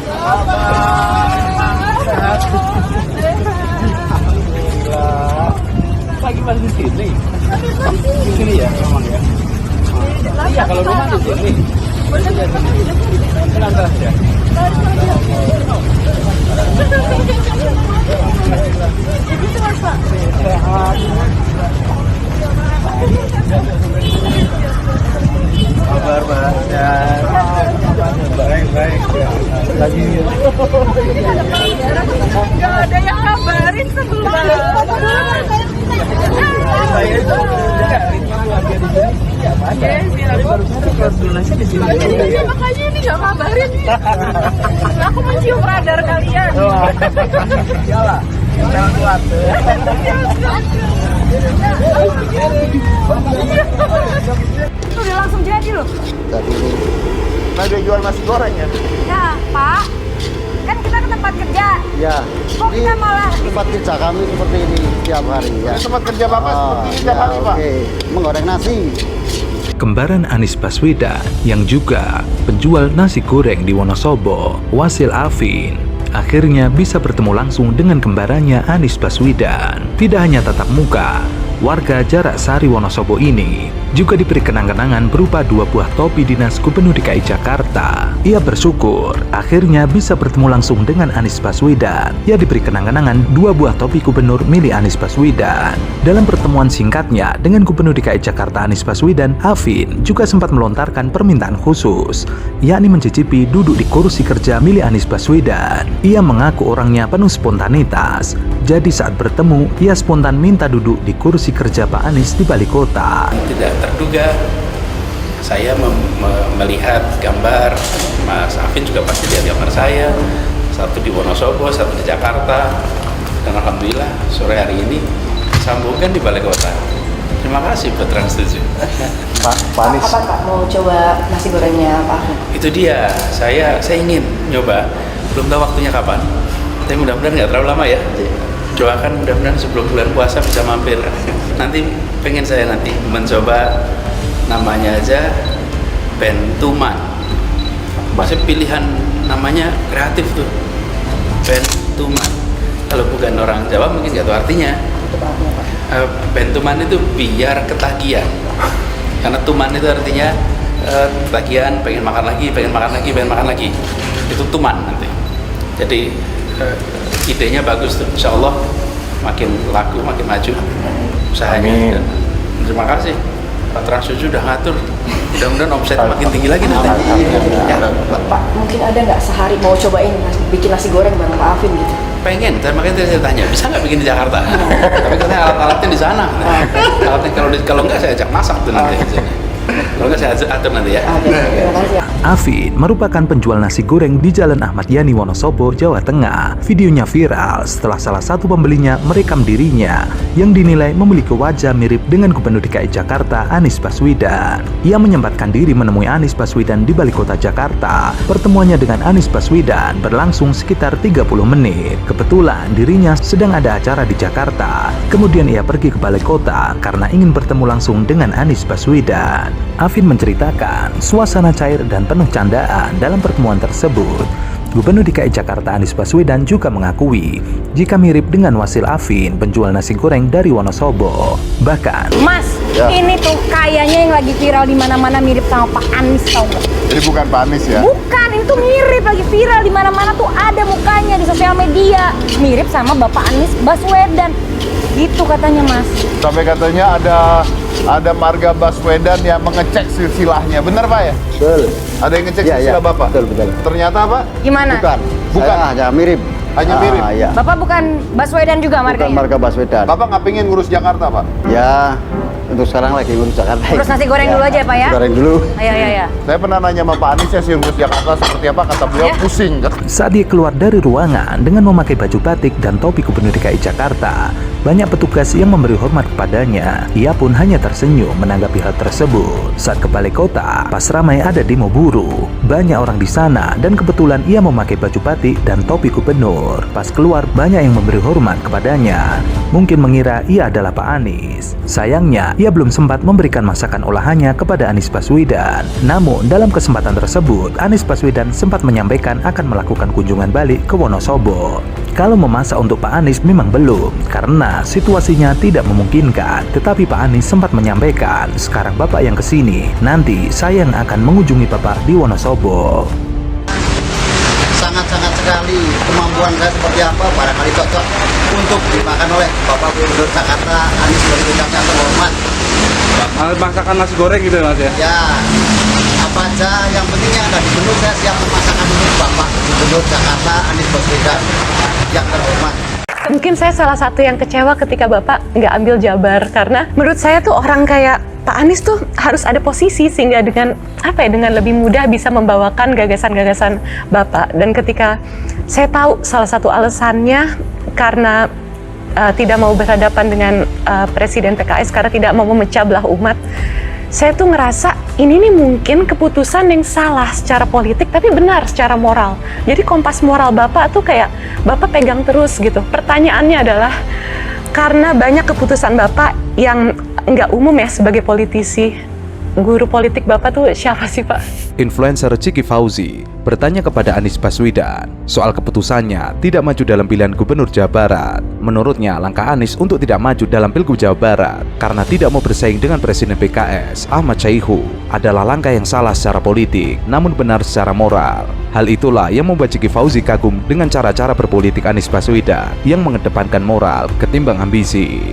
Alhamdulillah. Lagi masih di sini. Di sini ya, memang ya. Iya, kalau rumah di sini. Kenapa ya? Kabar Mbak, ya. Baik. Lagi nggak ada yang kabarin sebelumnya. saya itu keluarga di sini. Ya, di sini. Iya, makanya ini nggak kabarin. Aku mencium radar kalian. Iyalah, jangan kuat. Udah langsung jadi loh. Tadi ini lagi jual nasi goreng ya? Ya, Pak. Kan kita ke tempat kerja. Ya. Kok kita malah di tempat kerja kami seperti ini tiap hari ya. Ini tempat kerja Bapak seperti ini tiap hari, Pak. Oke, menggoreng nasi. Kembaran Anies Baswedan yang juga penjual nasi goreng di Wonosobo, Wasil Afin, akhirnya bisa bertemu langsung dengan kembarannya Anies Baswedan. Tidak hanya tatap muka, warga Jarak Sari Wonosobo ini juga diberi kenang-kenangan berupa 2 buah topi dinas Gubernur DKI Jakarta. Ia bersyukur akhirnya bisa bertemu langsung dengan Anies Baswedan. Ia diberi kenang-kenangan 2 buah topi gubernur milik Anies Baswedan. Dalam pertemuan singkatnya dengan Gubernur DKI Jakarta Anies Baswedan, Afin juga sempat melontarkan permintaan khusus, yakni mencicipi duduk di kursi kerja milik Anies Baswedan. Ia mengaku orangnya penuh spontanitas. Jadi saat bertemu, ia spontan minta duduk di kursi kerja Pak Anies di balik kota. Tidak terduga, saya melihat gambar, Mas Afin juga pasti lihat gambar saya, satu di Wonosobo, satu di Jakarta, dan alhamdulillah sore hari ini disambungkan di balai kota. Terima kasih buat Trans 7. Pak Anies. Apa Pak mau coba nasi gorengnya Pak Afin? Itu dia, saya ingin nyoba, belum tahu waktunya kapan, tapi mudah-mudahan nggak terlalu lama ya. Doakan mudah-mudahan sebelum bulan puasa bisa mampir. Nanti pengen saya nanti mencoba, namanya aja Bentuman. Masih pilihan namanya kreatif tuh, Bentuman. Kalau bukan orang Jawa mungkin nggak tahu artinya. Bentuman itu biar ketagihan. Karena tuman itu artinya ketagihan, pengen makan lagi, pengen makan lagi, pengen makan lagi. Itu tuman nanti. Jadi idenya bagus tuh, insya Allah makin laku, makin maju usahanya. Terima kasih Pak Trans 7 sudah ngatur, mudah-mudahan omset makin tinggi lagi nanti. Ya. Pak, mungkin ada nggak sehari mau cobain bikin nasi goreng bareng Pak Afin gitu? Pengen, makanya saya tanya, bisa nggak bikin di Jakarta? Tapi katanya alat-alatnya di sana. Alatnya kalau nggak saya ajak masak tuh nanti. Kalau nggak saya atur nanti ya. Terima kasih. Afin merupakan penjual nasi goreng di Jalan Ahmad Yani, Wonosobo, Jawa Tengah. Videonya viral setelah salah satu pembelinya merekam dirinya yang dinilai memiliki wajah mirip dengan Gubernur DKI Jakarta Anies Baswedan. Ia menyempatkan diri menemui Anies Baswedan di balik kota Jakarta. Pertemuannya dengan Anies Baswedan berlangsung sekitar 30 menit. Kebetulan dirinya sedang ada acara di Jakarta. Kemudian ia pergi ke balik kota karena ingin bertemu langsung dengan Anies Baswedan. Afin menceritakan suasana cair dan penuh candaan dalam pertemuan tersebut. Gubernur DKI Jakarta Anies Baswedan juga mengakui jika mirip dengan Wasil Afin, penjual nasi goreng dari Wonosobo. Bahkan, Mas, ini tuh kayaknya yang lagi viral di mana-mana mirip sama Pak Anies, tau nggak? Jadi bukan Pak Anies ya? Bukan, itu mirip, lagi viral di mana-mana tuh ada mukanya di sosial media, mirip sama Bapak Anies Baswedan. Gitu katanya, Mas. Sampai katanya ada marga Baswedan yang mengecek silsilahnya, benar Pak ya? Betul. Ada yang ngecek silsilah Bapak? Betul. Ternyata apa? Gimana? Bukan. Bukan. Saya hanya mirip. Hanya mirip? Ya. Bapak bukan Baswedan juga Bukan marganya? marga Baswedan. Bapak nggak pengen ngurus Jakarta Pak? Ya, untuk sekarang lagi ngurus Jakarta. Urus nasi goreng dulu aja Pak ya? Goreng dulu. Iya. Saya pernah nanya sama Pak Anies ya sih ngurus Jakarta seperti apa, kata beliau Ya. pusing. saat dia keluar dari ruangan dengan memakai baju batik dan topi Gubernur DKI Jakarta, banyak petugas yang memberi hormat kepadanya. Ia pun hanya tersenyum menanggapi hal tersebut. Saat ke balai kota, pas ramai ada demo buruh, banyak orang di sana dan kebetulan ia memakai baju batik dan topi gubernur. Pas keluar, banyak yang memberi hormat kepadanya. Mungkin mengira ia adalah Pak Anies. Sayangnya, ia belum sempat memberikan masakan olahannya kepada Anies Baswedan. Namun, dalam kesempatan tersebut, Anies Baswedan sempat menyampaikan akan melakukan kunjungan balik ke Wonosobo. Kalau memasak untuk Pak Anies memang belum, karena situasinya tidak memungkinkan. Tetapi Pak Anies sempat menyampaikan, sekarang Bapak yang kesini, nanti saya yang akan mengunjungi Bapak di Wonosobo. Sangat-sangat sekali kemampuan saya seperti apa, barangkali cocok untuk dimakan oleh Bapak Gubernur Jakarta Anies Baswedan yang terhormat. Masakan nasi goreng gitu Mas ya? Ya, apa aja yang penting yang ada di menu saya siap memasakkan untuk Bapak Gubernur Jakarta Anies Baswedan yang terhormat. Mungkin saya salah satu yang kecewa ketika Bapak nggak ambil Jabar, karena menurut saya tuh orang kayak Pak Anies tuh harus ada posisi sehingga dengan dengan lebih mudah bisa membawakan gagasan-gagasan Bapak. Dan ketika saya tahu salah satu alasannya karena tidak mau berhadapan dengan Presiden PKS karena tidak mau memecah belah umat, saya tuh ngerasa ini nih mungkin keputusan yang salah secara politik tapi benar secara moral. Jadi kompas moral Bapak tuh kayak Bapak pegang terus gitu. Pertanyaannya adalah, karena banyak keputusan Bapak yang nggak umum ya sebagai politisi, guru politik Bapak tuh siapa sih Pak? Influencer Ciki Fauzi bertanya kepada Anies Baswedan soal keputusannya tidak maju dalam pilihan Gubernur Jawa Barat. Menurutnya, langkah Anies untuk tidak maju dalam Pilgub Jawa Barat karena tidak mau bersaing dengan Presiden PKS Ahmad Syaihu adalah langkah yang salah secara politik, namun benar secara moral. Hal itulah yang membuat Ciki Fauzi kagum dengan cara-cara berpolitik Anies Baswedan yang mengedepankan moral ketimbang ambisi.